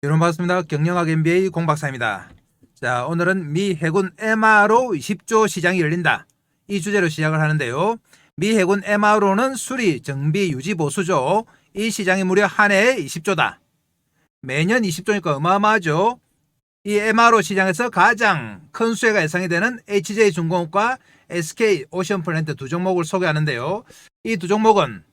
여러분 반갑습니다. 경영학 MBA 공박사입니다. 자, 오늘은 미 해군 MRO 20조 시장이 열린다. 이 주제로 시작을 하는데요. 미 해군 MRO는 수리, 정비, 유지, 보수죠. 이 시장이 무려 한 해에 20조다. 매년 20조니까 어마어마하죠. 이 MRO 시장에서 가장 큰 수혜가 예상이 되는 HJ중공업과 SK 오션플랜트 두 종목을 소개하는데요. 이 두 종목은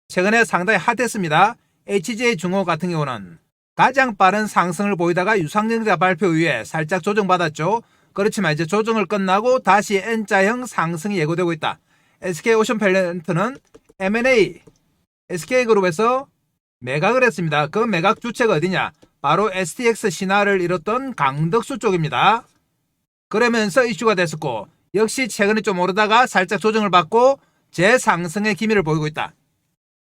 최근에 상당히 핫했습니다. HJ중공업 같은 경우는 가장 빠른 상승을 보이다가 유상증자 발표 이후에 살짝 조정받았죠. 그렇지만 이제 조정을 끝나고 다시 N자형 상승이 예고되고 있다. SK오션플랜트는 M&A SK그룹에서 매각을 했습니다. 그 매각 주체가 어디냐? 바로 STX 신화를 이뤘던 강덕수 쪽입니다. 그러면서 이슈가 됐었고, 역시 최근에 좀 오르다가 살짝 조정을 받고 재상승의 기미를 보이고 있다.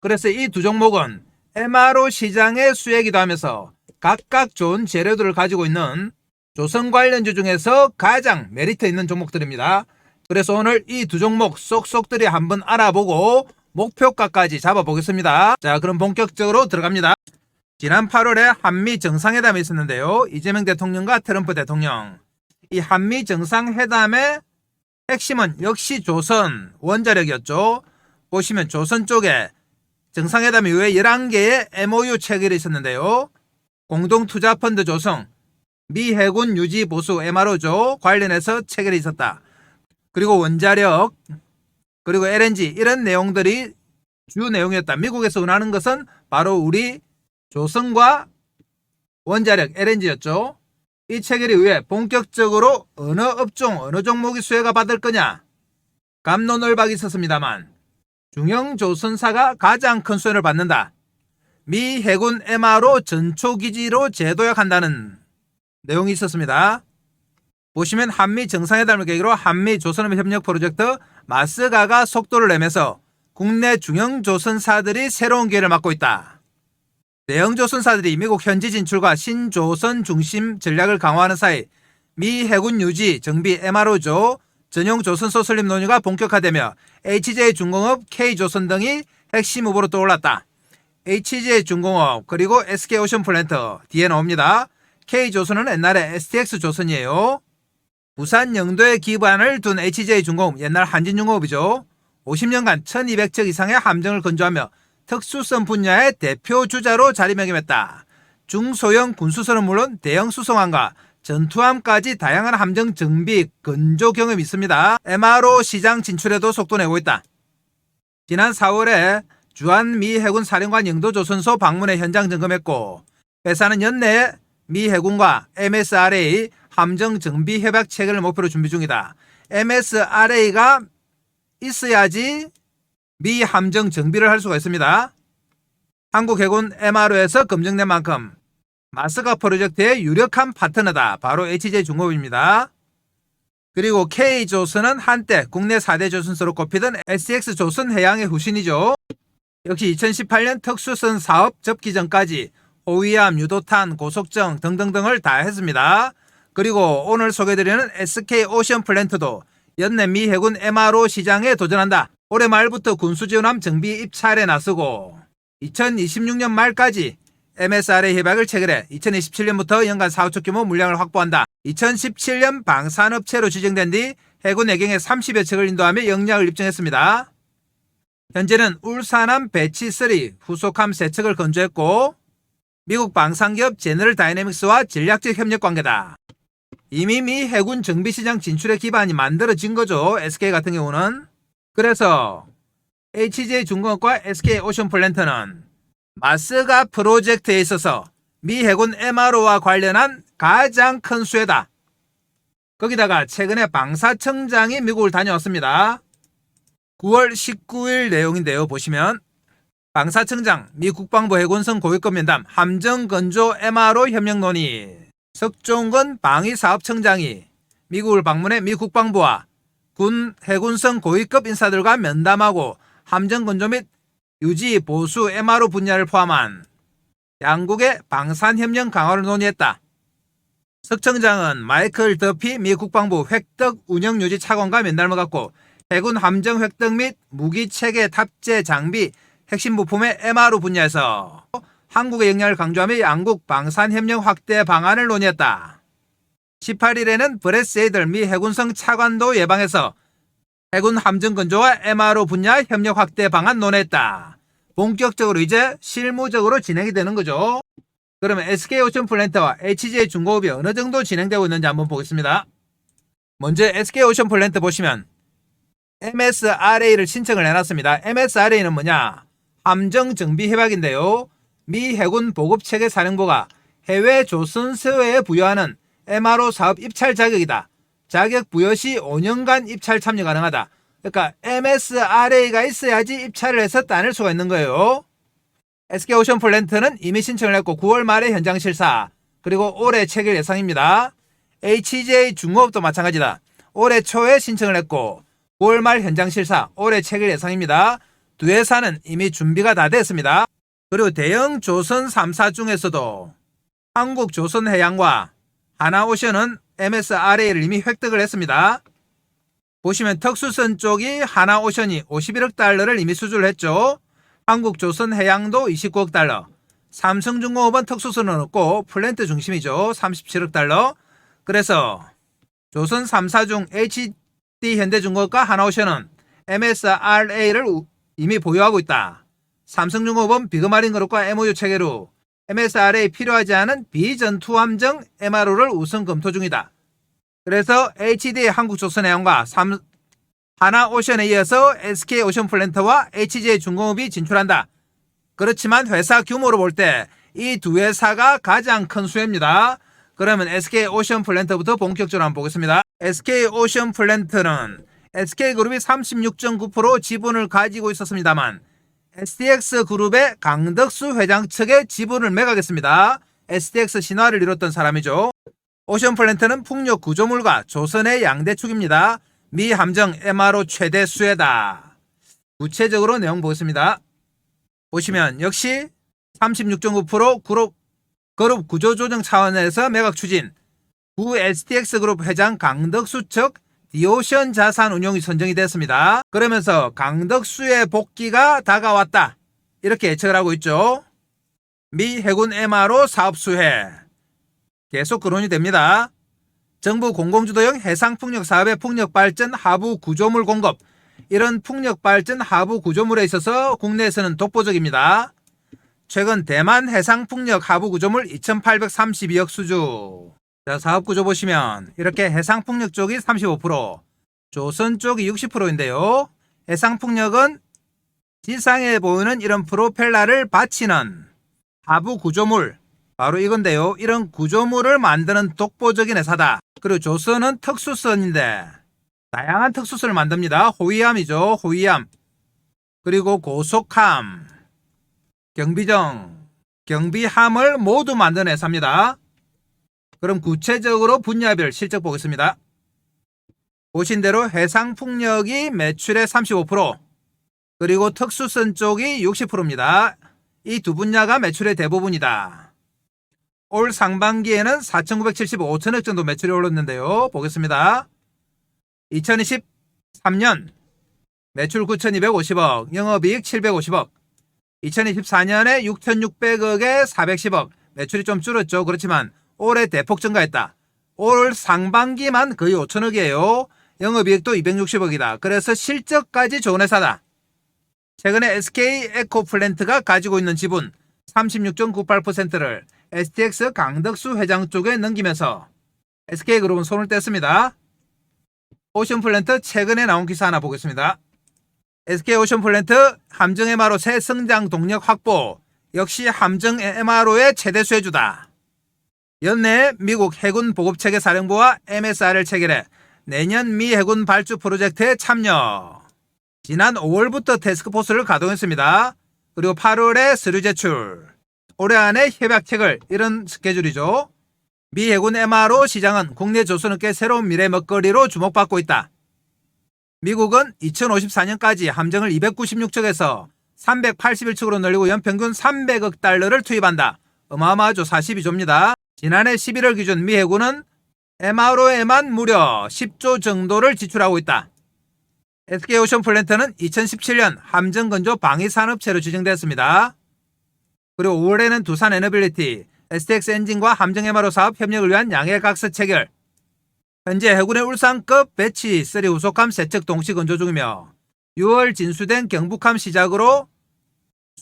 그래서 이 두 종목은 MRO 시장의 수혜이기도 하면서 각각 좋은 재료들을 가지고 있는 조선 관련주 중에서 가장 메리트 있는 종목들입니다. 그래서 오늘 이 두 종목 쏙쏙들이 한번 알아보고 목표가까지 잡아보겠습니다. 자, 그럼 본격적으로 들어갑니다. 지난 8월에 한미 정상회담이 있었는데요. 이재명 대통령과 트럼프 대통령. 이 한미 정상회담의 핵심은 역시 조선 원자력이었죠. 보시면 조선 쪽에 정상회담 이후에 11개의 MOU 체결이 있었는데요. 공동투자펀드 조성, 미 해군 유지 보수 MRO조 관련해서 체결이 있었다. 그리고 원자력, 그리고 LNG 이런 내용들이 주 내용이었다. 미국에서 운하는 것은 바로 우리 조선과 원자력 LNG였죠. 이 체결에 의해 본격적으로 어느 업종, 어느 종목이 수혜가 받을 거냐 갑론을박이 있었습니다만 중형조선사가 가장 큰 수혜를 받는다. 미 해군 MRO 전초기지로 재도약한다는 내용이 있었습니다. 보시면 한미 정상회담을 계기로 한미 조선업 협력 프로젝트 마스가가 속도를 내면서 국내 중형조선사들이 새로운 기회를 맞고 있다. 대형조선사들이 미국 현지 진출과 신조선 중심 전략을 강화하는 사이 미 해군 유지, 정비 MRO조 전용 조선소 설립 논의가 본격화되며 HJ중공업, K조선 등이 핵심 후보로 떠올랐다. HJ중공업 그리고 SK오션플랜트 뒤에 나옵니다. K조선은 옛날에 STX조선이에요. 부산 영도에 기반을 둔 HJ중공업, 옛날 한진중공업이죠. 50년간 1200척 이상의 함정을 건조하며 특수선 분야의 대표 주자로 자리매김했다. 중소형 군수선은 물론 대형 수송함과 전투함까지 다양한 함정 정비, 건조 경험이 있습니다. MRO 시장 진출에도 속도 내고 있다. 지난 4월에 주한 미 해군 사령관 영도조선소 방문해 현장 점검했고, 회사는 연내에 미 해군과 MSRA 함정 정비 협약 체결을 목표로 준비 중이다. MSRA가 있어야지 미 함정 정비를 할 수가 있습니다. 한국 해군 MRO에서 검증된 만큼 마스가 프로젝트의 유력한 파트너다. 바로 HJ중공업입니다. 그리고 K조선은 한때 국내 4대 조선소로 꼽히던 STX조선 해양의 후신이죠. 역시 2018년 특수선 사업 접기 전까지 호위함, 유도탄, 고속정 등등등을 다 했습니다. 그리고 오늘 소개드리는 SK오션플랜트도 연내 미 해군 MRO 시장에 도전한다. 올해 말부터 군수지원함 정비 입찰에 나서고 2026년 말까지 MSRA 협약을 체결해 2027년부터 연간 4, 5척 규모 물량을 확보한다. 2017년 방산업체로 지정된 뒤 해군 해경에 30여 척을 인도하며 역량을 입증했습니다. 현재는 울산함 배치3 후속함 3척을 건조했고 미국 방산기업 제너럴 다이내믹스와 전략적 협력 관계다. 이미 미 해군 정비시장 진출의 기반이 만들어진 거죠. SK 같은 경우는. 그래서 HJ중공업과 SK오션플랜트는 마스가 프로젝트에 있어서 미 해군 MRO와 관련한 가장 큰 수혜다. 거기다가 최근에 방사청장이 미국을 다녀왔습니다. 9월 19일 내용인데요. 보시면 방사청장, 미 국방부 해군성 고위급 면담, 함정건조 MRO 협력 논의, 석종건 방위사업청장이 미국을 방문해 미 국방부와 군 해군성 고위급 인사들과 면담하고 함정건조 및 유지, 보수, MRO 분야를 포함한 양국의 방산협력 강화를 논의했다. 석 청장은 마이클 더피 미 국방부 획득 운영유지 차관과 면담을 갖고 해군 함정 획득 및 무기체계 탑재 장비 핵심 부품의 MRO 분야에서 한국의 역량을 강조하며 양국 방산협력 확대 방안을 논의했다. 18일에는 브레스에이들 미 해군성 차관도 예방해서 해군 함정 건조와 MRO 분야 협력 확대 방안 논의했다. 본격적으로 이제 실무적으로 진행이 되는 거죠. 그러면 SK오션플랜트와 HJ중공업이 어느 정도 진행되고 있는지 한번 보겠습니다. 먼저 SK오션플랜트 보시면 MSRA를 신청을 해놨습니다. MSRA는 뭐냐? 함정정비협약인데요. 미 해군 보급체계사령부가 해외 조선서회에 부여하는 MRO 사업 입찰 자격이다. 자격 부여 시 5년간 입찰 참여 가능하다. 그러니까 MSRA가 있어야지 입찰을 해서 따낼 수가 있는 거예요. SK오션플랜트는 이미 신청을 했고 9월 말에 현장 실사, 그리고 올해 체결 예상입니다. HJ중공업도 마찬가지다. 올해 초에 신청을 했고 9월 말 현장 실사, 올해 체결 예상입니다. 두 회사는 이미 준비가 다 됐습니다. 그리고 대형 조선 3사 중에서도 한국조선해양과 하나오션은 MSRA를 이미 획득을 했습니다. 보시면 특수선 쪽이 하나오션이 51억 달러를 이미 수주를 했죠. 한국조선해양도 29억 달러, 삼성중공업은 특수선은 없고 플랜트 중심이죠. 37억 달러. 그래서 조선 3사 중 HD현대중공업과 하나오션은 MSRA를 이미 보유하고 있다. 삼성중공업은 비그마린그룹과 MOU 체결 후 MSRA 필요하지 않은 비전투함정 MRO를 우선 검토 중이다. 그래서 HD 한국조선해양과 하나오션에 이어서 SK오션플랜트와 HJ중공업이 진출한다. 그렇지만 회사 규모로 볼 때 이 두 회사가 가장 큰 수혜입니다. 그러면 SK오션플랜트부터 본격적으로 한번 보겠습니다. SK오션플랜트는 SK그룹이 36.9% 지분을 가지고 있었습니다만 STX그룹의 강덕수 회장 측에 지분을 매각했습니다. STX 신화를 이뤘던 사람이죠. 오션플랜트는 풍력 구조물과 조선의 양대축입니다. 미 함정 MRO 최대 수혜다. 구체적으로 내용 보겠습니다. 보시면 역시 36.9% 그룹 구조조정 차원에서 매각 추진, 구 STX그룹 회장 강덕수 측 디오션 자산운용이 선정이 됐습니다. 그러면서 강덕수의 복귀가 다가왔다. 이렇게 예측을 하고 있죠. 미 해군 MRO 사업 수혜 계속 거론이 됩니다. 정부 공공주도형 해상풍력 사업의 풍력발전 하부 구조물 공급, 이런 풍력발전 하부 구조물에 있어서 국내에서는 독보적입니다. 최근 대만 해상풍력 하부 구조물 2,832억 수주. 자, 사업 구조 보시면 이렇게 해상풍력 쪽이 35%, 조선 쪽이 60%인데요. 해상풍력은 지상에 보이는 이런 프로펠러를 받치는 하부 구조물, 바로 이건데요. 이런 구조물을 만드는 독보적인 회사다. 그리고 조선은 특수선인데 다양한 특수선을 만듭니다. 호위함이죠. 호위함. 그리고 고속함, 경비정, 경비함을 모두 만드는 회사입니다. 그럼 구체적으로 분야별 실적 보겠습니다. 보신 대로 해상풍력이 매출의 35%, 그리고 특수선 쪽이 60%입니다. 이 두 분야가 매출의 대부분이다. 올 상반기에는 4,975천억 정도 매출이 올랐는데요. 보겠습니다. 2023년 매출 9,250억, 영업이익 750억, 2024년에 6,600억에 410억, 매출이 좀 줄었죠. 그렇지만 올해 대폭 증가했다. 올 상반기만 거의 5천억이에요. 영업이익도 260억이다. 그래서 실적까지 좋은 회사다. 최근에 SK에코플랜트가 가지고 있는 지분 36.98%를 STX 강덕수 회장 쪽에 넘기면서 SK그룹은 손을 뗐습니다. 오션플랜트 최근에 나온 기사 하나 보겠습니다. SK오션플랜트 함정 MRO 새 성장 동력 확보, 역시 함정 MRO의 최대 수혜주다. 연내 미국 해군 보급체계 사령부와 MSR을 체결해 내년 미 해군 발주 프로젝트에 참여. 지난 5월부터 태스크포스를 가동했습니다. 그리고 8월에 서류 제출, 올해 안에 협약 체결, 이런 스케줄이죠. 미 해군 MRO 시장은 국내 조선업계 새로운 미래 먹거리로 주목받고 있다. 미국은 2054년까지 함정을 296척에서 381척으로 늘리고 연평균 300억 달러를 투입한다. 어마어마하죠. 42조입니다. 지난해 11월 기준 미 해군은 MRO에만 무려 10조 정도를 지출하고 있다. SK오션플랜트는 2017년 함정건조 방위산업체로 지정됐습니다. 그리고 5월에는 두산 에너빌리티, STX 엔진과 함정 MRO 사업 협력을 위한 양해각서 체결. 현재 해군의 울산급 배치 3 후속함 3척 동시 건조 중이며 6월 진수된 경북함 시작으로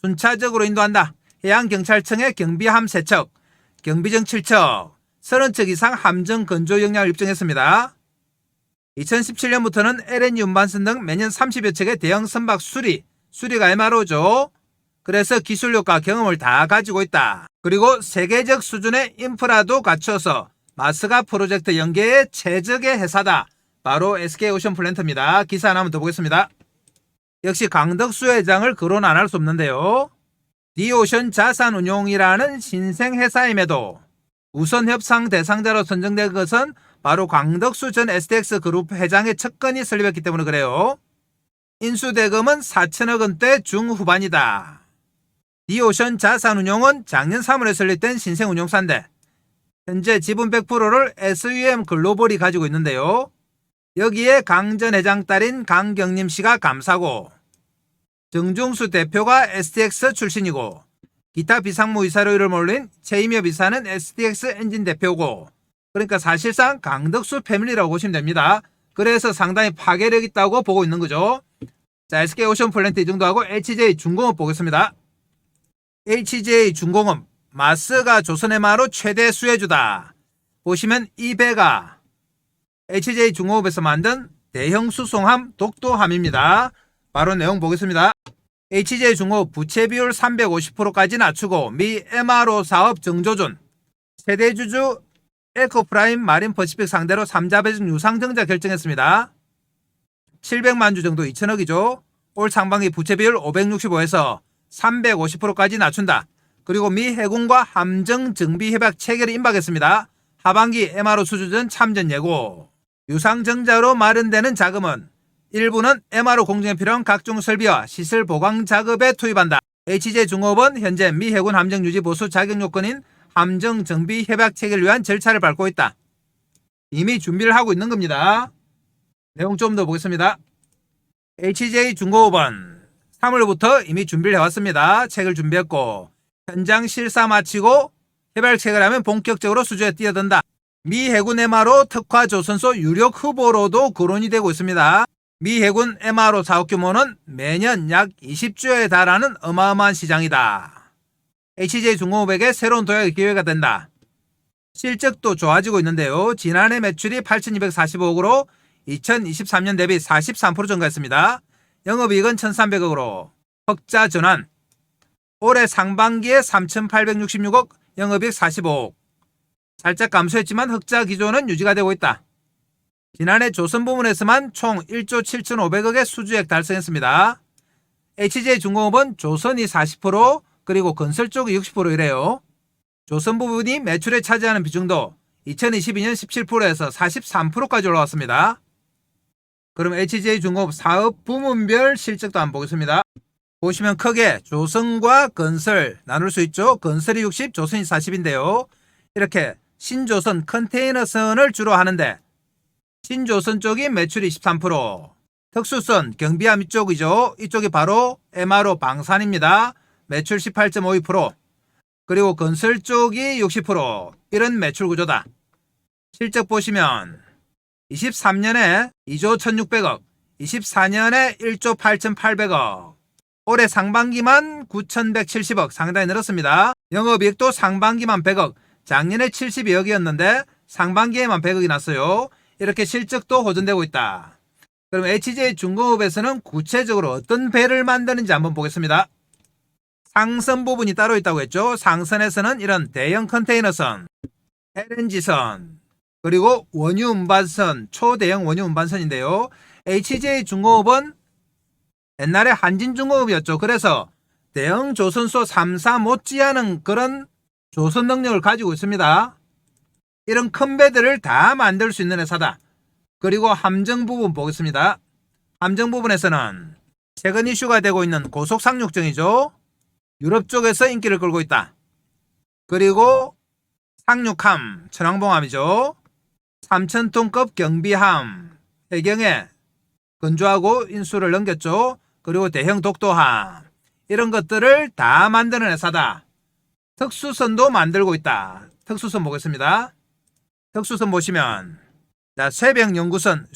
순차적으로 인도한다. 해양경찰청의 경비함 3척, 경비정 7척, 30척 이상 함정 건조 역량을 입증했습니다. 2017년부터는 LNG 운반선 등 매년 30여 척의 대형 선박 수리가 MRO죠. 그래서 기술력과 경험을 다 가지고 있다. 그리고 세계적 수준의 인프라도 갖춰서 마스가 프로젝트 연계의 최적의 회사다. 바로 SK오션플랜트입니다. 기사 하나 한번 더 보겠습니다. 역시 강덕수 회장을 거론 안 할 수 없는데요. 디오션 자산운용이라는 신생회사임에도 우선 협상 대상자로 선정된 것은 바로 강덕수 전 STX 그룹 회장의 척건이 설립했기 때문에 그래요. 인수대금은 4천억 원대 중후반이다. 디오션 자산운용은 작년 3월에 설립된 신생운용사인데 현재 지분 100%를 SUM 글로벌이 가지고 있는데요. 여기에 강 전 회장 딸인 강경림 씨가 감사고 정중수 대표가 STX 출신이고 기타 비상무 이사로 이름을 올린 최임엽 이사는 STX 엔진 대표고 그러니까 사실상 강덕수 패밀리라고 보시면 됩니다. 그래서 상당히 파괴력 있다고 보고 있는 거죠. 자, SK오션플랜트 이 정도 하고 HJ중공업 보겠습니다. HJ중공업 마스가 조선해마로 최대 수혜주다. 보시면 이 배가 HJ중공업에서 만든 대형 수송함 독도함입니다. 바로 내용 보겠습니다. HJ중공업 부채 비율 350%까지 낮추고 미 MRO 사업 정조준 세대주주 에코프라임 마린퍼시픽 상대로 3자 배정 유상증자 결정했습니다. 700만 주 정도 2천억이죠. 올 상반기 부채 비율 565에서 350%까지 낮춘다. 그리고 미 해군과 함정 정비 협약 체결이 임박했습니다. 하반기 MRO 수주전 참전 예고. 유상증자로 마련되는 자금은 일부는 MRO 공정에 필요한 각종 설비와 시설 보강 작업에 투입한다. HJ중공업은 현재 미 해군 함정 유지 보수 자격 요건인 함정 정비 협약 체결을 위한 절차를 밟고 있다. 이미 준비를 하고 있는 겁니다. 내용 좀 더 보겠습니다. HJ중공업은 3월부터 이미 준비를 해왔습니다. 책을 준비했고 현장 실사 마치고 협약 체결하면 본격적으로 수주에 뛰어든다. 미 해군 MRO 특화 조선소 유력 후보로도 거론이 되고 있습니다. 미 해군 MRO 사업 규모는 매년 약 20조에 달하는 어마어마한 시장이다. HJ중공업에게 새로운 도약의 기회가 된다. 실적도 좋아지고 있는데요. 지난해 매출이 8,245억으로 2023년 대비 43% 증가했습니다. 영업이익은 1,300억으로 흑자 전환. 올해 상반기에 3,866억, 영업이익 45억. 살짝 감소했지만 흑자 기조는 유지가 되고 있다. 지난해 조선 부문에서만 총 1조 7,500억의 수주액 달성했습니다. HJ중공업은 조선이 40% 그리고 건설 쪽이 60%이래요. 조선 부분이 매출에 차지하는 비중도 2022년 17%에서 43%까지 올라왔습니다. 그럼 HJ중공업 사업 부문별 실적도 한번 보겠습니다. 보시면 크게 조선과 건설 나눌 수 있죠. 건설이 60, 조선이 40인데요. 이렇게 신조선 컨테이너선을 주로 하는데 신조선 쪽이 매출이 13%, 특수선 경비함 이쪽이죠. 이쪽이 바로 MRO 방산입니다. 매출 18.52%, 그리고 건설 쪽이 60%, 이런 매출 구조다. 실적 보시면 23년에 2조 1,600억, 24년에 1조 8,800억, 올해 상반기만 9,170억, 상당히 늘었습니다. 영업이익도 상반기만 100억, 작년에 72억이었는데 상반기에만 100억이 났어요. 이렇게 실적도 호전되고 있다. 그럼 HJ중공업에서는 구체적으로 어떤 배를 만드는지 한번 보겠습니다. 상선 부분이 따로 있다고 했죠. 상선에서는 이런 대형 컨테이너선, LNG선, 그리고 원유 운반선, 초대형 원유 운반선인데요. HJ중공업은 옛날에 한진중공업이었죠. 그래서 대형 조선소 3사 못지않은 그런 조선 능력을 가지고 있습니다. 이런 큰 배들을 다 만들 수 있는 회사다. 그리고 함정 부분 보겠습니다. 함정 부분에서는 최근 이슈가 되고 있는 고속상륙정이죠. 유럽 쪽에서 인기를 끌고 있다. 그리고 상륙함, 천왕봉함이죠. 3,000톤급 경비함, 해경에 건조하고 인수를 넘겼죠. 그리고 대형 독도함, 이런 것들을 다 만드는 회사다. 특수선도 만들고 있다. 특수선 보겠습니다. 특수선 보시면 자, 쇠빙연구선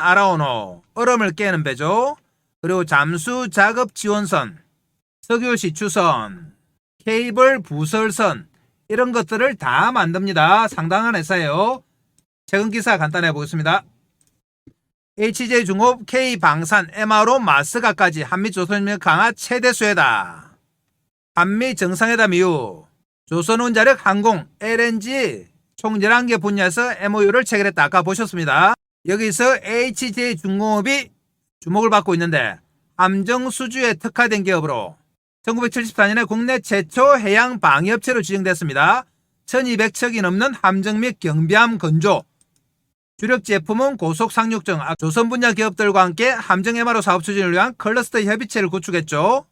알아오노 얼음을 깨는 배죠. 그리고 잠수 작업 지원선, 석유 시추선, 케이블 부설선 이런 것들을 다 만듭니다. 상당한 회사예요. 최근 기사 간단해 보겠습니다. HJ중업, K방산, MRO, 마스가까지 한미조선협력 강화 최대 수혜다. 한미 정상회담 이후 조선원자력 항공, LNG 총 11개 분야에서 MOU를 체결했다. 아까 보셨습니다. 여기서 HJ중공업이 주목을 받고 있는데 함정수주에 특화된 기업으로 1974년에 국내 최초 해양 방위업체로 지정됐습니다. 1200척이 넘는 함정 및 경비함 건조, 주력 제품은 고속 상륙정, 조선 분야 기업들과 함께 함정 MRO 사업 추진을 위한 클러스터 협의체를 구축했죠.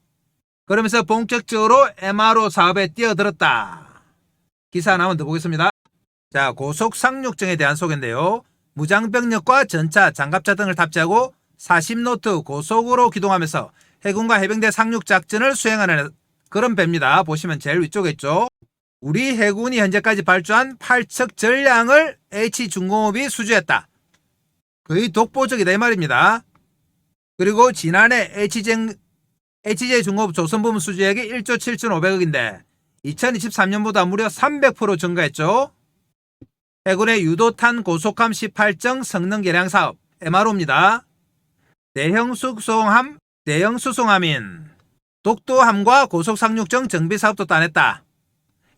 그러면서 본격적으로 MRO 사업에 뛰어들었다. 기사 하나만 더 보겠습니다. 자, 고속 상륙정에 대한 소개인데요. 무장병력과 전차, 장갑차 등을 탑재하고 40노트 고속으로 기동하면서 해군과 해병대 상륙작전을 수행하는 그런 배입니다. 보시면 제일 위쪽에 있죠. 우리 해군이 현재까지 발주한 8척 전량을 H중공업이 수주했다. 거의 독보적이다 이 말입니다. 그리고 지난해 HJ중공업 조선부문 수주액이 1조 7,500억인데 2023년보다 무려 300% 증가했죠. 해군의 유도탄 고속함 18정 성능 개량 사업 MRO입니다. 대형 수송함인 독도함과 고속상륙정 정비 사업도 따냈다.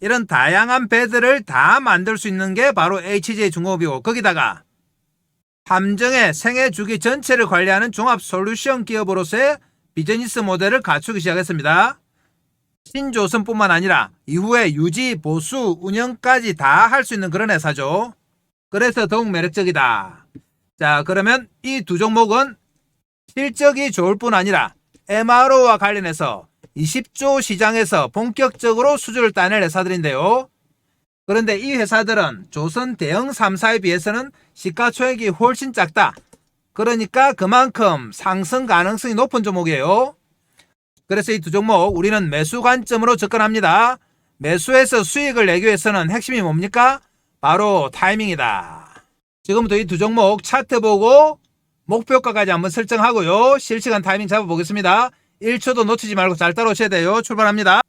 이런 다양한 배들을 다 만들 수 있는 게 바로 HJ중공업이고 거기다가 함정의 생애 주기 전체를 관리하는 종합 솔루션 기업으로서의 비즈니스 모델을 갖추기 시작했습니다. 신조선뿐만 아니라 이후에 유지, 보수, 운영까지 다 할 수 있는 그런 회사죠. 그래서 더욱 매력적이다. 자, 그러면 이 두 종목은 실적이 좋을 뿐 아니라 MRO와 관련해서 20조 시장에서 본격적으로 수주를 따낼 회사들인데요. 그런데 이 회사들은 조선 대형 3사에 비해서는 시가총액이 훨씬 작다. 그러니까 그만큼 상승 가능성이 높은 종목이에요. 그래서 이 두 종목 우리는 매수 관점으로 접근합니다. 매수해서 수익을 내기 위해서는 핵심이 뭡니까? 바로 타이밍이다. 지금부터 이 두 종목 차트 보고 목표가까지 한번 설정하고요. 실시간 타이밍 잡아보겠습니다. 1초도 놓치지 말고 잘 따라오셔야 돼요. 출발합니다.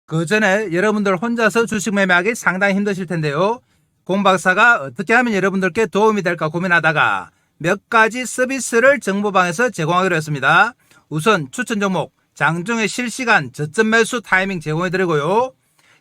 그 전에 여러분들 혼자서 주식 매매하기 상당히 힘드실 텐데요. 공박사가 어떻게 하면 여러분들께 도움이 될까 고민하다가 몇 가지 서비스를 정보방에서 제공하기로 했습니다. 우선 추천 종목 장중에 실시간 저점 매수 타이밍 제공해드리고요.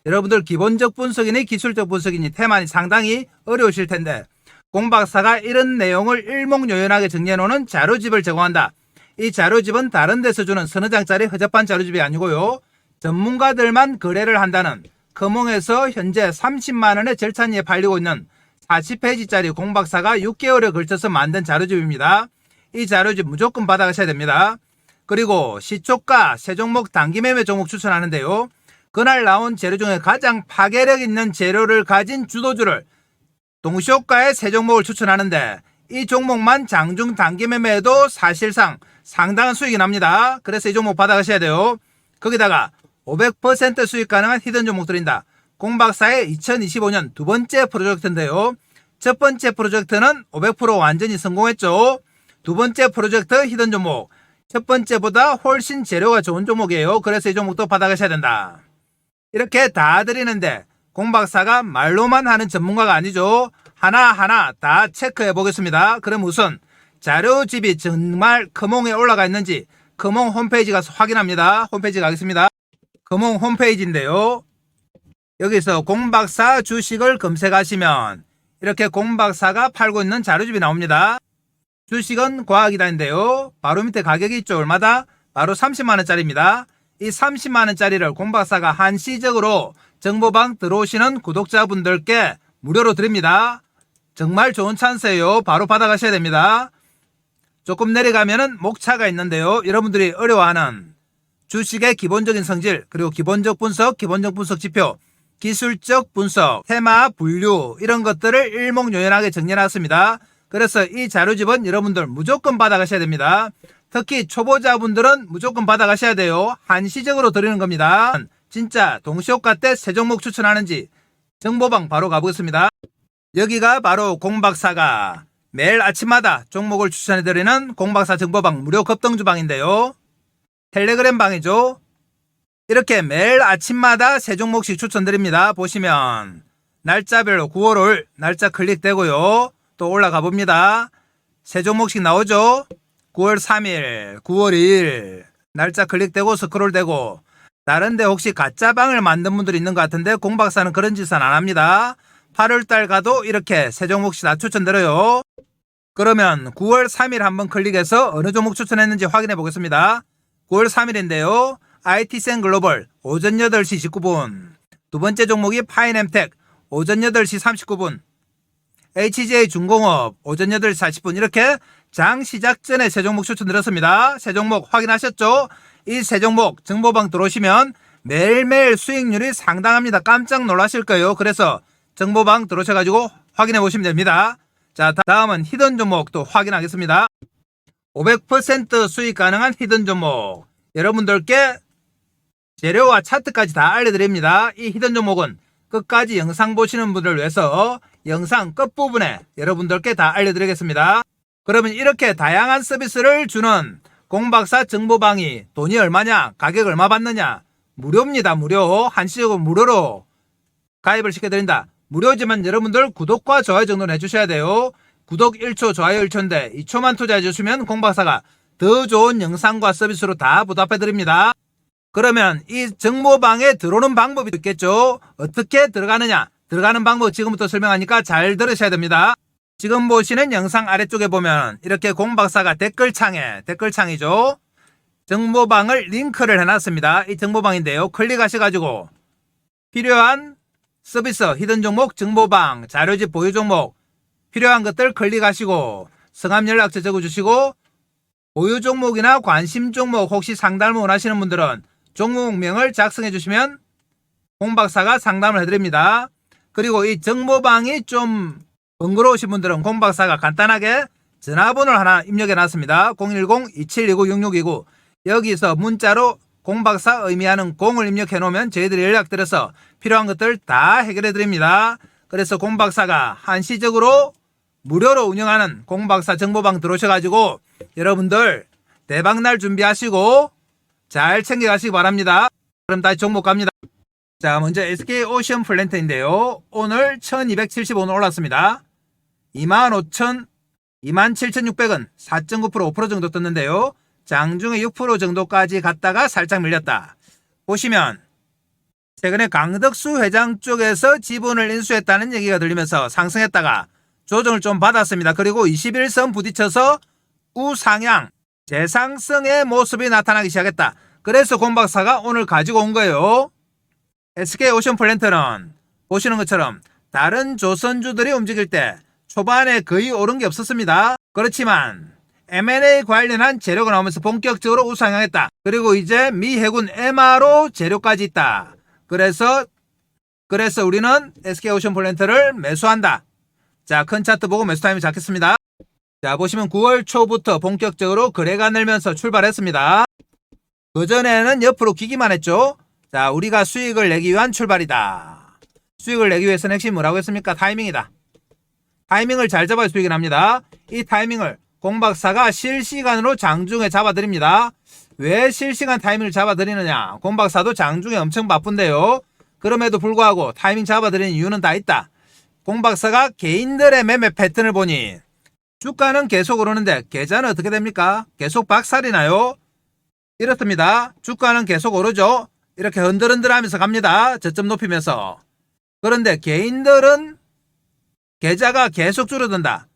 여러분들 기본적 분석이니 기술적 분석이니 테마니 상당히 어려우실 텐데 공박사가 이런 내용을 일목요연하게 정리해놓는 자료집을 제공한다. 이 자료집은 다른 데서 주는 서너 장짜리 허접한 자료집이 아니고요. 전문가들만 거래를 한다는 금홍에서 현재 30만원의 절찬리에 팔리고 있는 40페이지짜리 공박사가 6개월에 걸쳐서 만든 자료집입니다. 이 자료집 무조건 받아가셔야 됩니다. 그리고 시초가 세 종목 단기매매 종목 추천하는데요. 그날 나온 재료 중에 가장 파괴력 있는 재료를 가진 주도주를 동시효과의 세 종목을 추천하는데 이 종목만 장중 단기매매해도 사실상 상당한 수익이 납니다. 그래서 이 종목 받아가셔야 돼요. 거기다가 500% 수익 가능한 히든 종목 드린다. 공박사의 2025년 두 번째 프로젝트인데요. 첫 번째 프로젝트는 500% 완전히 성공했죠. 두 번째 프로젝트 히든 종목. 첫 번째보다 훨씬 재료가 좋은 종목이에요. 그래서 이 종목도 받아가셔야 된다. 이렇게 다 드리는데 공박사가 말로만 하는 전문가가 아니죠. 하나하나 다 체크해 보겠습니다. 그럼 우선 자료집이 정말 금홍에 올라가 있는지 금홍 홈페이지 가서 확인합니다. 홈페이지 가겠습니다. 금홍 홈페이지인데요. 여기서 공박사 주식을 검색하시면 이렇게 공박사가 팔고 있는 자료집이 나옵니다. 주식은 과학이다인데요. 바로 밑에 가격이 있죠. 얼마다? 바로 30만원짜리입니다. 이 30만원짜리를 공박사가 한시적으로 정보방 들어오시는 구독자분들께 무료로 드립니다. 정말 좋은 찬스예요. 바로 받아가셔야 됩니다. 조금 내려가면은 목차가 있는데요. 여러분들이 어려워하는 주식의 기본적인 성질, 그리고 기본적 분석, 기본적 분석 지표, 기술적 분석, 테마, 분류 이런 것들을 일목요연하게 정리해놨습니다. 그래서 이 자료집은 여러분들 무조건 받아가셔야 됩니다. 특히 초보자분들은 무조건 받아가셔야 돼요. 한시적으로 드리는 겁니다. 진짜 동시효과 때 새 종목 추천하는지 정보방 바로 가보겠습니다. 여기가 바로 공박사가 매일 아침마다 종목을 추천해드리는 공박사 정보방 무료 급등주방인데요. 텔레그램 방이죠. 이렇게 매일 아침마다 새 종목씩 추천드립니다. 보시면 날짜별로 9월을 날짜 클릭되고요. 또 올라가 봅니다. 새 종목씩 나오죠. 9월 3일, 9월 2일 날짜 클릭되고 스크롤되고. 다른데 혹시 가짜방을 만든 분들이 있는 것 같은데 공박사는 그런 짓은 안 합니다. 8월달 가도 이렇게 새 종목씩 다 추천드려요. 그러면 9월 3일 한번 클릭해서 어느 종목 추천했는지 확인해 보겠습니다. 9월 3일인데요. IT센 글로벌 오전 8시 19분. 두 번째 종목이 파이nem텍 오전 8시 39분. HJ 중공업 오전 8시 40분. 이렇게 장 시작 전에 새 종목 추천드렸습니다. 새 종목 확인하셨죠? 이 새 종목 정보방 들어오시면 매일매일 수익률이 상당합니다. 깜짝 놀라실 거예요. 그래서 정보방 들어오셔가지고 확인해 보시면 됩니다. 자, 다음은 히든 종목 또 확인하겠습니다. 500% 수익 가능한 히든 종목. 여러분들께 재료와 차트까지 다 알려드립니다. 이 히든 종목은 끝까지 영상 보시는 분들을 위해서 영상 끝부분에 여러분들께 다 알려드리겠습니다. 그러면 이렇게 다양한 서비스를 주는 공박사 정보방이 돈이 얼마냐, 가격 얼마 받느냐, 무료입니다. 무료. 한시적으로 무료로 가입을 시켜드린다. 무료지만 여러분들 구독과 좋아요 정도는 해주셔야 돼요. 구독 1초, 좋아요 1초인데 2초만 투자해 주시면 공박사가 더 좋은 영상과 서비스로 다 보답해드립니다. 그러면 이 정보방에 들어오는 방법이 있겠죠. 어떻게 들어가느냐, 들어가는 방법 지금부터 설명하니까 잘 들으셔야 됩니다. 지금 보시는 영상 아래쪽에 보면 이렇게 공박사가 댓글창이죠. 정보방을 링크를 해놨습니다. 이 정보방인데요. 클릭하셔가지고 필요한 서비스, 히든 종목, 정보방, 자료집 보유 종목 필요한 것들 클릭하시고 성함 연락처 적어주시고 보유 종목이나 관심 종목 혹시 상담을 원하시는 분들은 종목명을 작성해 주시면 공박사가 상담을 해드립니다. 그리고 이 정보방이 좀 번거로우신 분들은 공박사가 간단하게 전화번호를 하나 입력해 놨습니다. 010-2729-6629 여기서 문자로 공박사 의미하는 0을 입력해 놓으면 저희들이 연락드려서 필요한 것들 다 해결해 드립니다. 그래서 공박사가 한시적으로 무료로 운영하는 공박사 정보방 들어오셔가지고 여러분들 대박날 준비하시고 잘 챙겨가시기 바랍니다. 그럼 다시 종목 갑니다. 자, 먼저 SK오션 플랜트인데요. 오늘 1275원 올랐습니다. 27,600원 4.9% 5% 정도 떴는데요. 장중에 6% 정도까지 갔다가 살짝 밀렸다. 보시면 최근에 강덕수 회장 쪽에서 지분을 인수했다는 얘기가 들리면서 상승했다가 조정을 좀 받았습니다. 그리고 21선 부딪혀서 우상향 재상승의 모습이 나타나기 시작했다. 그래서 공박사가 오늘 가지고 온 거예요. SK오션 플랜트는 보시는 것처럼 다른 조선주들이 움직일 때 초반에 거의 오른 게 없었습니다. 그렇지만 M&A 관련한 재료가 나오면서 본격적으로 우상향했다. 그리고 이제 미 해군 MRO 재료까지 있다. 그래서 우리는 SK오션 플랜트를 매수한다. 자, 큰 차트 보고 매수 타임을 잡겠습니다. 자, 보시면 9월 초부터 본격적으로 거래가 늘면서 출발했습니다. 그전에는 옆으로 기기만 했죠. 자, 우리가 수익을 내기 위한 출발이다. 수익을 내기 위해서는 핵심이 뭐라고 했습니까? 타이밍이다. 타이밍을 잘 잡아야 수익이 납니다. 이 타이밍을 공박사가 실시간으로 장중에 잡아드립니다. 왜 실시간 타이밍을 잡아드리느냐? 공박사도 장중에 엄청 바쁜데요. 그럼에도 불구하고 타이밍 잡아드리는 이유는 다 있다. 공박사가 개인들의 매매 패턴을 보니 주가는 계속 오르는데 계좌는 어떻게 됩니까? 계속 박살이 나요. 이렇습니다. 주가는 계속 오르죠. 이렇게 흔들흔들하면서 갑니다. 저점 높이면서. 그런데 개인들은 계좌가 계속 줄어든다.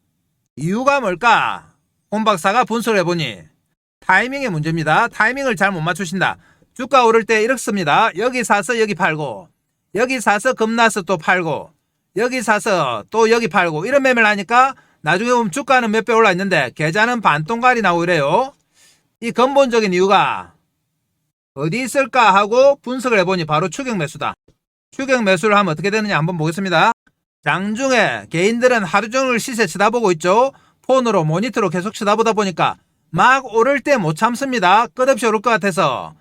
이유가 뭘까? 공박사가 분석을 해보니 타이밍의 문제입니다. 타이밍을 잘 못 맞추신다. 주가 오를 때 이렇습니다. 여기 사서 여기 팔고, 여기 사서 겁나서 또 팔고, 여기 사서 또 여기 팔고, 이런 매매를 하니까 나중에 보면 주가는 몇 배 올라 있는데 계좌는 반동갈이 나오고 이래요. 이 근본적인 이유가 어디 있을까 하고 분석을 해보니 바로 추격 매수다. 추격 매수를 하면 어떻게 되느냐 한번 보겠습니다. 장중에 개인들은 하루 종일 시세 쳐다보고 있죠. 폰으로 모니터로 계속 쳐다보다 보니까 막 오를 때 못 참습니다. 끝없이 오를 것 같아서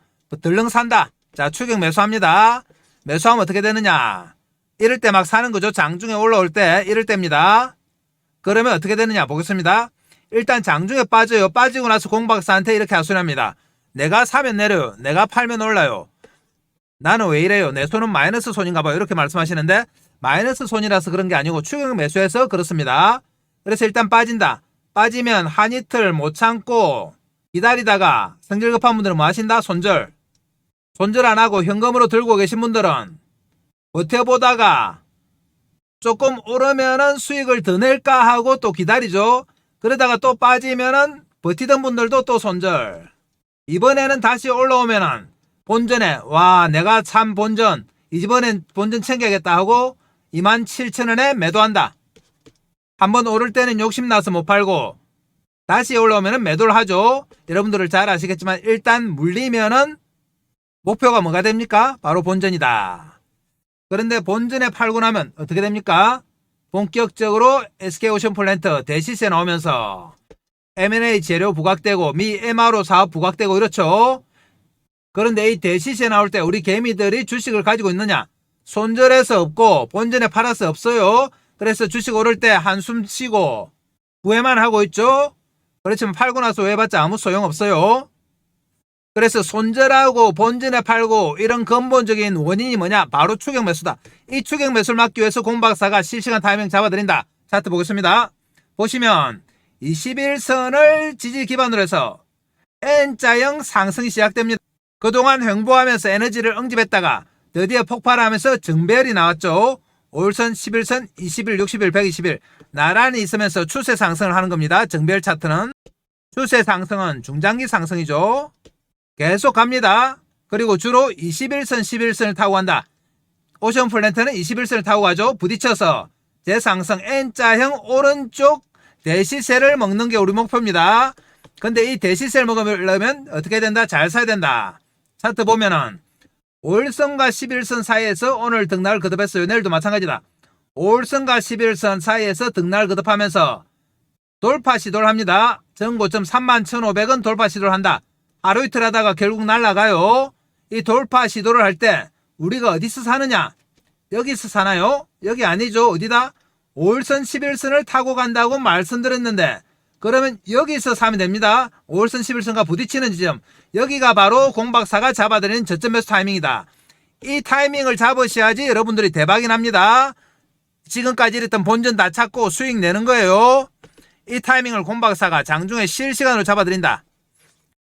들렁 산다. 자, 추격 매수합니다. 매수하면 어떻게 되느냐? 이럴 때 막 사는 거죠. 장중에 올라올 때 이럴 때입니다. 그러면 어떻게 되느냐 보겠습니다. 일단 장중에 빠져요. 빠지고 나서 공박사한테 이렇게 하소연합니다. 내가 사면 내려요. 내가 팔면 올라요. 나는 왜 이래요? 내 손은 마이너스 손인가 봐요. 이렇게 말씀하시는데 마이너스 손이라서 그런 게 아니고 추격 매수해서 그렇습니다. 그래서 일단 빠진다. 빠지면 한 이틀 못 참고 기다리다가 성질 급한 분들은 뭐 하신다? 손절. 손절 안 하고 현금으로 들고 계신 분들은 버텨보다가 조금 오르면은 수익을 더 낼까 하고 또 기다리죠. 그러다가 또 빠지면은 버티던 분들도 또 손절. 이번에는 다시 올라오면은 본전에 와 내가 참 본전 이번엔 본전 챙겨야겠다 하고 27,000원에 매도한다. 한번 오를 때는 욕심나서 못 팔고 다시 올라오면은 매도를 하죠. 여러분들을 잘 아시겠지만 일단 물리면은 목표가 뭐가 됩니까? 바로 본전이다. 그런데 본전에 팔고 나면 어떻게 됩니까? 본격적으로 SK오션플랜트 대시세 나오면서 M&A 재료 부각되고 미 MRO 사업 부각되고 이렇죠. 그런데 이 대시세 나올 때 우리 개미들이 주식을 가지고 있느냐? 손절해서 없고 본전에 팔아서 없어요. 그래서 주식 오를 때 한숨 쉬고 후회만 하고 있죠. 그렇지만 팔고 나서 후회봤자 아무 소용없어요. 그래서 손절하고 본전에 팔고 이런 근본적인 원인이 뭐냐? 바로 추격 매수다. 이 추격 매수를 막기 위해서 공박사가 실시간 타이밍 잡아드린다. 차트 보겠습니다. 보시면 21선을 지지 기반으로 해서 N자형 상승이 시작됩니다. 그동안 횡보하면서 에너지를 응집했다가 드디어 폭발하면서 정배열이 나왔죠. 5일선, 11선, 20일, 60일, 120일 나란히 있으면서 추세 상승을 하는 겁니다. 정배열 차트는 추세 상승은 중장기 상승이죠. 계속 갑니다. 그리고 주로 21선, 11선을 타고 간다. 오션플랜트는 21선을 타고 가죠. 부딪혀서 재상승 N자형 오른쪽 대시세를 먹는 게 우리 목표입니다. 근데 이 대시세를 먹으려면 어떻게 된다? 잘 사야 된다. 차트 보면은 5일선과 11선 사이에서 오늘 등락을 거듭했어요. 내일도 마찬가지다. 5일선과 11선 사이에서 등락을 거듭하면서 돌파 시도를 합니다. 전고점 31,500원 돌파 시도를 한다. 하루 이틀 하다가 결국 날아가요. 이 돌파 시도를 할 때 우리가 어디서 사느냐? 여기서 사나요? 여기 아니죠. 어디다? 5일선 11선을 타고 간다고 말씀드렸는데 그러면 여기서 사면 됩니다. 5일선 11선과 부딪히는 지점 여기가 바로 공박사가 잡아드리는 저점 매수 타이밍이다. 이 타이밍을 잡으셔야지 여러분들이 대박이 납니다. 지금까지 이랬던 본전 다 찾고 수익 내는 거예요. 이 타이밍을 공박사가 장중에 실시간으로 잡아드린다.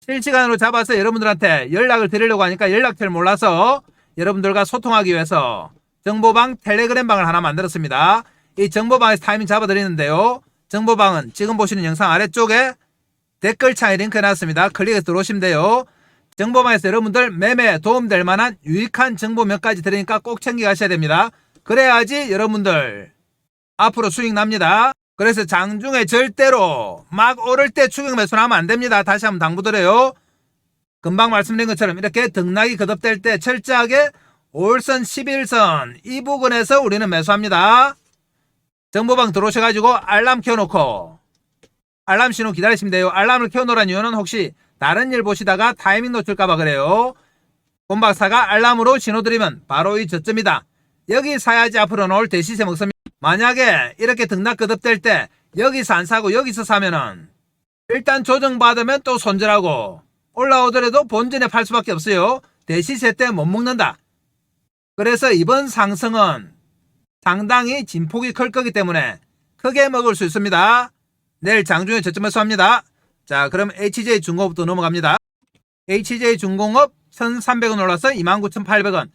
실시간으로 잡아서 여러분들한테 연락을 드리려고 하니까 연락처를 몰라서 여러분들과 소통하기 위해서 정보방 텔레그램방을 하나 만들었습니다. 이 정보방에서 타이밍 잡아드리는데요. 정보방은 지금 보시는 영상 아래쪽에 댓글창에 링크 해놨습니다. 클릭해서 들어오시면 돼요. 정보방에서 여러분들 매매에 도움될 만한 유익한 정보 몇 가지 드리니까 꼭 챙겨가셔야 됩니다. 그래야지 여러분들 앞으로 수익 납니다. 그래서 장중에 절대로 막 오를 때 추격 매수는 하면 안 됩니다. 다시 한번 당부드려요. 금방 말씀드린 것처럼 이렇게 등락이 거듭될 때 철저하게 5일선 11선 이 부분에서 우리는 매수합니다. 정보방 들어오셔가지고 알람 켜놓고 알람 신호 기다리시면 돼요. 알람을 켜놓으란 이유는 혹시 다른 일 보시다가 타이밍 놓칠까봐 그래요. 공박사가 알람으로 신호드리면 바로 이 저점이다. 여기 사야지 앞으로는 올 대시세 먹습니다. 만약에 이렇게 등락 거듭될 때 여기서 안 사고 여기서 사면은 일단 조정받으면 또 손절하고 올라오더라도 본전에 팔 수밖에 없어요. 대시세 때 못 먹는다. 그래서 이번 상승은 상당히 진폭이 클 거기 때문에 크게 먹을 수 있습니다. 내일 장중에 저점 매수합니다. 자, 그럼 HJ중공업부터 넘어갑니다. HJ중공업 1,300원 올라서 29,800원.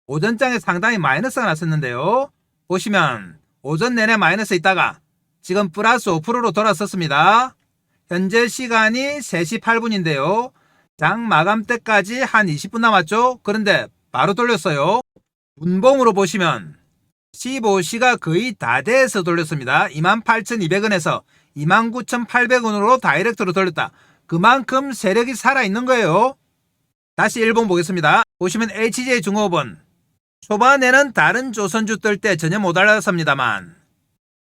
오전장에 상당히 마이너스가 났었는데요. 보시면 오전 내내 마이너스 있다가 지금 플러스 5%로 돌아섰습니다. 현재 시간이 3시 8분인데요. 장 마감 때까지 한 20분 남았죠. 그런데 바로 돌렸어요. 분봉으로 보시면 15시가 거의 다 돼서 돌렸습니다. 28,200원에서 29,800원으로 다이렉트로 돌렸다. 그만큼 세력이 살아있는 거예요. 다시 일본 보겠습니다. 보시면 HJ중공업은 초반에는 다른 조선주 뜰 때 전혀 못 알아섭니다만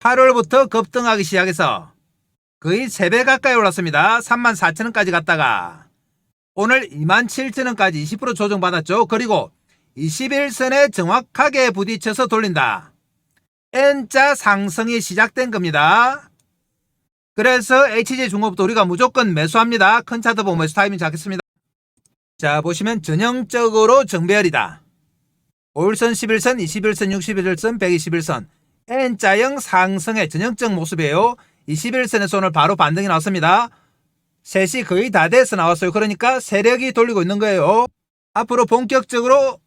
8월부터 급등하기 시작해서 거의 3배 가까이 올랐습니다. 34,000원까지 갔다가 오늘 27,000원까지 20% 조정받았죠. 그리고 21선에 정확하게 부딪혀서 돌린다. N자 상승이 시작된 겁니다. 그래서 HJ중공업도 우리가 무조건 매수합니다. 큰 차트 보고 매수 타이밍 잡겠습니다. 자, 보시면 전형적으로 정배열이다. 5일선, 11선, 21선, 61선, 121선 N자형 상승의 전형적 모습이에요. 21선에서 오늘 바로 반등이 나왔습니다. 셋이 거의 다 돼서 나왔어요. 그러니까 세력이 돌리고 있는 거예요. 앞으로 본격적으로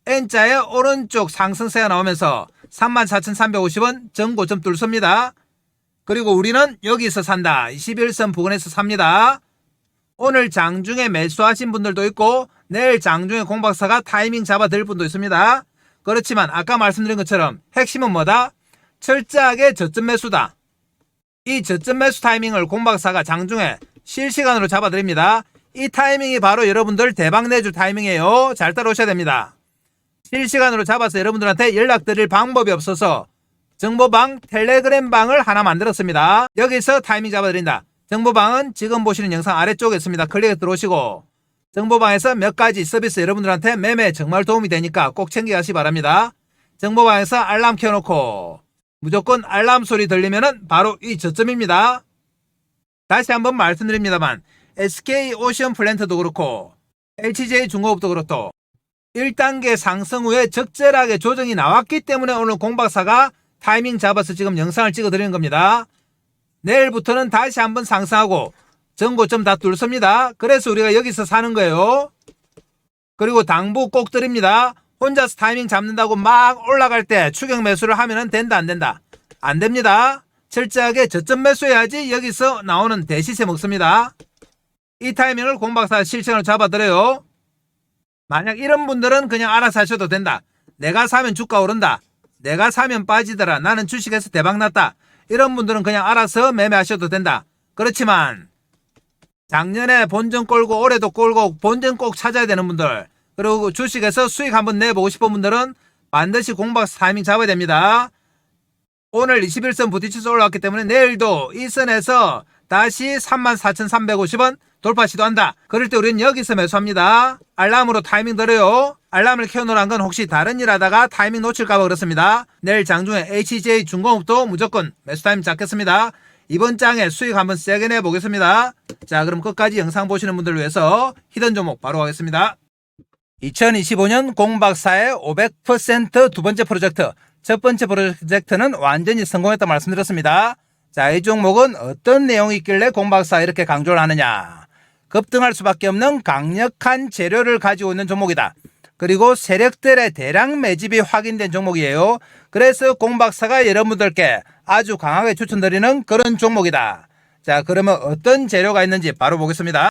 N자의 오른쪽 상승세가 나오면서 34,350원 전고점 뚫습니다. 그리고 우리는 여기서 산다. 21선 부근에서 삽니다. 오늘 장중에 매수하신 분들도 있고 내일 장중에 공박사가 타이밍 잡아들 분도 있습니다. 그렇지만 아까 말씀드린 것처럼 핵심은 뭐다? 철저하게 저점 매수다. 이 저점 매수 타이밍을 공박사가 장중에 실시간으로 잡아드립니다. 이 타이밍이 바로 여러분들 대박 내줄 타이밍이에요. 잘 따라오셔야 됩니다. 실시간으로 잡아서 여러분들한테 연락드릴 방법이 없어서 정보방 텔레그램 방을 하나 만들었습니다. 여기서 타이밍 잡아드린다. 정보방은 지금 보시는 영상 아래쪽에 있습니다. 클릭해 들어오시고 정보방에서 몇 가지 서비스 여러분들한테 매매 정말 도움이 되니까 꼭 챙겨가시기 바랍니다. 정보방에서 알람 켜놓고 무조건 알람 소리 들리면은 바로 이 저점입니다. 다시 한번 말씀드립니다만 SK오션플랜트도 그렇고 HJ중공업도 그렇고 1단계 상승 후에 적절하게 조정이 나왔기 때문에 오늘 공박사가 타이밍 잡아서 지금 영상을 찍어 드리는 겁니다. 내일부터는 다시 한번 상승하고 전고점 다 뚫습니다. 그래서 우리가 여기서 사는 거예요. 그리고 당부 꼭 드립니다. 혼자서 타이밍 잡는다고 막 올라갈 때 추격 매수를 하면 된다 안 된다? 안 됩니다. 철저하게 저점 매수해야지 여기서 나오는 대시세 먹습니다. 이 타이밍을 공박사 실천을 잡아드려요. 만약 이런 분들은 그냥 알아서 하셔도 된다. 내가 사면 주가 오른다. 내가 사면 빠지더라. 나는 주식에서 대박났다. 이런 분들은 그냥 알아서 매매하셔도 된다. 그렇지만 작년에 본전 꼴고 올해도 꼴고 본전 꼭 찾아야 되는 분들, 그리고 주식에서 수익 한번 내보고 싶은 분들은 반드시 공박사 타이밍 잡아야 됩니다. 오늘 21선 부딪혀서 올라왔기 때문에 내일도 이 선에서 다시 34,350원 돌파 시도한다. 그럴 때 우리는 여기서 매수합니다. 알람으로 타이밍 들어요. 알람을 켜놓으란 건 혹시 다른 일 하다가 타이밍 놓칠까봐 그렇습니다. 내일 장중에 HJ중공업도 무조건 매수 타이밍 잡겠습니다. 이번 장에 수익 한번 세게 내보겠습니다. 자, 그럼 끝까지 영상 보시는 분들을 위해서 히든 종목 바로 가겠습니다. 2025년 공박사의 500% 두 번째 프로젝트. 첫 번째 프로젝트는 완전히 성공했다 말씀드렸습니다. 자, 이 종목은 어떤 내용이 있길래 공박사 이렇게 강조를 하느냐. 급등할 수밖에 없는 강력한 재료를 가지고 있는 종목이다. 그리고 세력들의 대량 매집이 확인된 종목이에요. 그래서 공박사가 여러분들께 아주 강하게 추천드리는 그런 종목이다. 자, 그러면 어떤 재료가 있는지 바로 보겠습니다.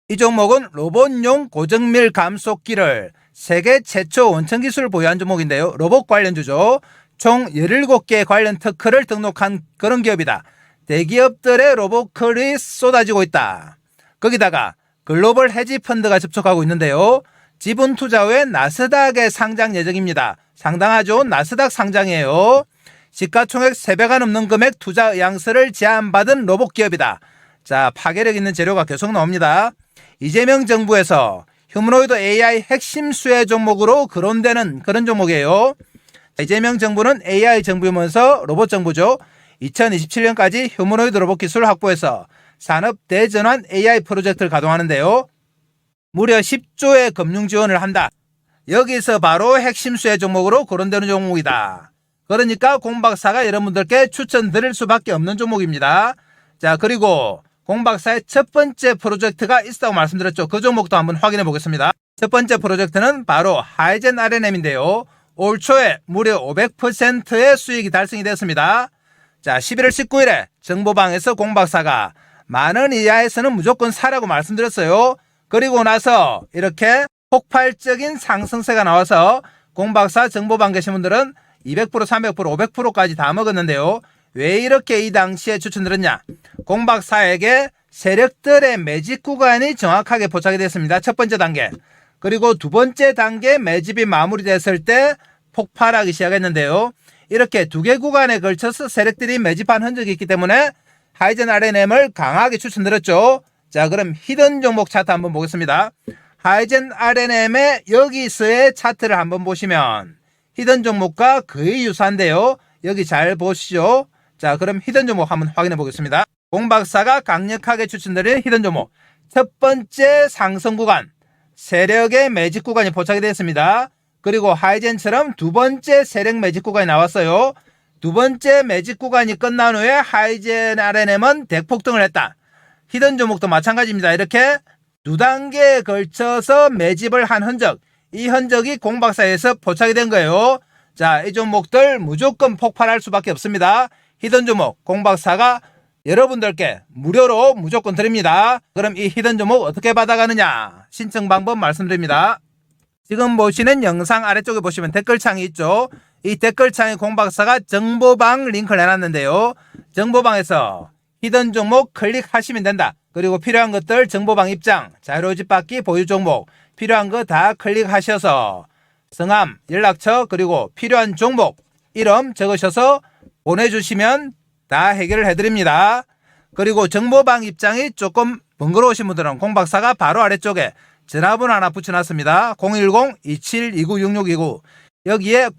이 종목은 로봇용 고정밀 감속기를 세계 최초 원천 기술을 보유한 종목인데요. 로봇 관련주죠. 총 17개 관련 특허를 등록한 그런 기업이다. 대기업들의 로봇클이 쏟아지고 있다. 거기다가 글로벌 헤지펀드가 접촉하고 있는데요. 지분 투자 후에 나스닥에 상장 예정입니다. 상당하죠. 나스닥 상장이에요. 시가총액 3배가 넘는 금액 투자 의향서를 제안받은 로봇 기업이다. 자, 파괴력 있는 재료가 계속 나옵니다. 이재명 정부에서 휴머노이드 AI 핵심 수혜 종목으로 거론되는 그런 종목이에요. 이재명 정부는 AI 정부이면서 로봇 정부죠. 2027년까지 휴머노이드 로봇 기술을 확보해서 산업 대전환 AI 프로젝트를 가동하는데요. 무려 10조의 금융 지원을 한다. 여기서 바로 핵심 수혜 종목으로 거론되는 종목이다. 그러니까 공박사가 여러분들께 추천드릴 수밖에 없는 종목입니다. 자, 그리고 공박사의 첫 번째 프로젝트가 있다고 말씀드렸죠. 그 종목도 한번 확인해 보겠습니다. 첫 번째 프로젝트는 바로 하이젠 RNM인데요. 올 초에 무려 500%의 수익이 달성이 됐습니다. 자, 11월 19일에 정보방에서 공박사가 만원 이하에서는 무조건 사라고 말씀드렸어요. 그리고 나서 이렇게 폭발적인 상승세가 나와서 공박사 정보방 계신 분들은 200%, 300%, 500%까지 다 먹었는데요. 왜 이렇게 이 당시에 추천드렸냐? 공박사에게 세력들의 매집 구간이 정확하게 포착이 됐습니다. 첫 번째 단계. 그리고 두 번째 단계 매집이 마무리됐을 때 폭발하기 시작했는데요. 이렇게 두 개 구간에 걸쳐서 세력들이 매집한 흔적이 있기 때문에 하이젠 RNM을 강하게 추천드렸죠. 자, 그럼 히든 종목 차트 한번 보겠습니다. 하이젠 RNM의 여기서의 차트를 한번 보시면 히든 종목과 거의 유사한데요. 여기 잘 보시죠. 자, 그럼 히든 종목 한번 확인해 보겠습니다. 공박사가 강력하게 추천드린 히든 종목. 첫 번째 상승 구간, 세력의 매직 구간이 포착이 됐습니다. 그리고 하이젠처럼 두 번째 세력 매직 구간이 나왔어요. 두 번째 매직 구간이 끝난 후에 하이젠 RNM은 대폭등을 했다. 히든 종목도 마찬가지입니다. 이렇게 두 단계에 걸쳐서 매집을 한 흔적, 이 흔적이 공박사에서 포착이 된 거예요. 자, 이 종목들 무조건 폭발할 수밖에 없습니다. 히든 종목 공박사가 여러분들께 무료로 무조건 드립니다. 그럼 이 히든 종목 어떻게 받아가느냐, 신청 방법 말씀드립니다. 지금 보시는 영상 아래쪽에 보시면 댓글창이 있죠. 이 댓글창에 공박사가 정보방 링크를 해놨는데요. 정보방에서 히든 종목 클릭하시면 된다. 그리고 필요한 것들 정보방 입장, 자료집 받기, 보유 종목 필요한 거 다 클릭하셔서 성함, 연락처, 그리고 필요한 종목 이름 적으셔서 보내주시면 다 해결을 해드립니다. 그리고 정보방 입장이 조금 번거로우신 분들은 공박사가 바로 아래쪽에 전화번호 하나 붙여놨습니다. 010-2729-6629 여기에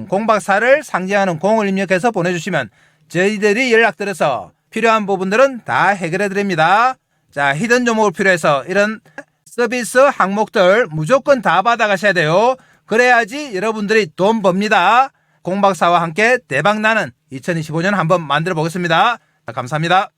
공박사를 상징하는 0을 입력해서 보내주시면 저희들이 연락드려서 필요한 부분들은 다 해결해드립니다. 자, 히든 종목을 필요해서 이런 서비스 항목들 무조건 다 받아가셔야 돼요. 그래야지 여러분들이 돈 법니다. 공박사와 함께 대박나는 2025년 한번 만들어 보겠습니다. 감사합니다.